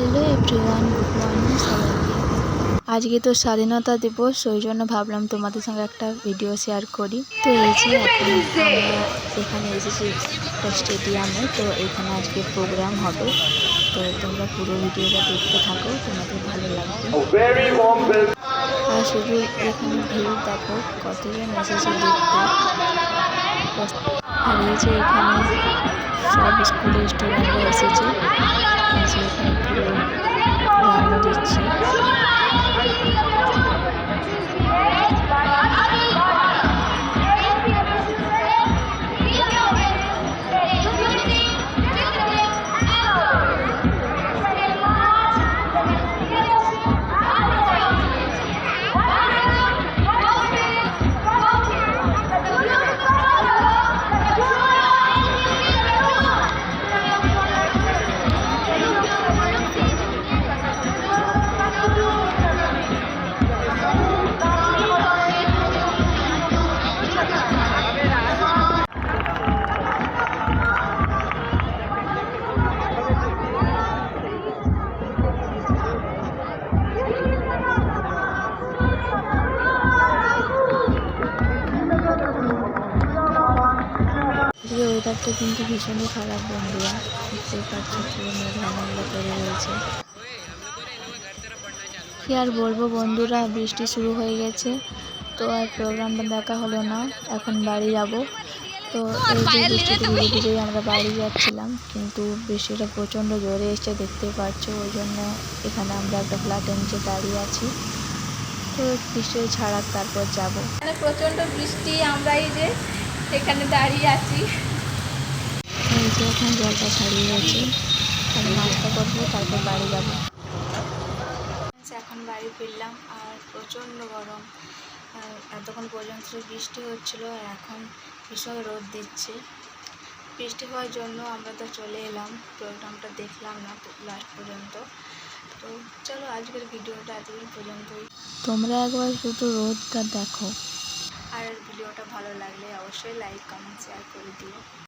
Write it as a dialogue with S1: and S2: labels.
S1: Hello everyone, good morning সবাইকে। আজকে তো স্বাধীনতা দিবস, ওই জন্য ভাবলাম তোমাদের সঙ্গে একটা ভিডিও শেয়ার করি। তো এই যে এখন আমরা এখানে এসেছি একটা স্টেডিয়ামে, তো এখানে আজকে প্রোগ্রাম হবে। তো তোমরা পুরো ভিডিওটা দেখতে থাকো, তোমাদের ভালো লাগবে। আর শুধু এখানে ভিড় দেখো, কতজন এসেছে দেখতে। আর এই যে এখানে সব স্কুলের স্টুডেন্টরা এসেছে, এই যে এখানে পুরো রাউন্ড দিচ্ছে। ওয়েদারটা কিন্তু ভীষণই খারাপ বন্ধুরা, দেখতেই পাচ্ছ পুরো মেঘলা করে রয়েছে। কি আর বলবো বন্ধুরা, বৃষ্টি শুরু হয়ে গেছে, তো আর প্রোগ্রামটা দেখা হলো না। এখন বাড়ি যাব। তো এই যে বৃষ্টিতে ভিজে ভিজেই আমরা বাড়ি যাচ্ছিলাম, কিন্তু বৃষ্টিটা প্রচণ্ড জোরে এসছে, দেখতেই পাচ্ছ। ওই জন্য এখানে আমরা একটা ফ্ল্যাটের নিচে দাঁড়িয়ে আছি। তো বৃষ্টি ছাড়াক তারপর যাব।
S2: প্রচণ্ড বৃষ্টি, আমরা এই যে এখানে দাঁড়িয়ে আছি।
S1: এই যে এখন জলটা ছাড়িয়ে গেছে, আমি নাস্তা করবো, তারপর বাড়ি যাব। এখন বাড়ি ফিরলাম, আর প্রচণ্ড গরম। এতক্ষণ পর্যন্ত বৃষ্টি হচ্ছিল, আর এখন ভীষণ রোদ দিচ্ছে। বৃষ্টি হওয়ার জন্য আমরা তো চলে এলাম, প্রোগ্রামটা দেখলাম না লাস্ট পর্যন্ত। তো চলো আজকের ভিডিওটা এতদিন পর্যন্তই। তোমরা একবার শুধু রোদটা দেখো, আর ভিডিওটা ভালো লাগলে অবশ্যই লাইক, কমেন্ট, শেয়ার করে দিও।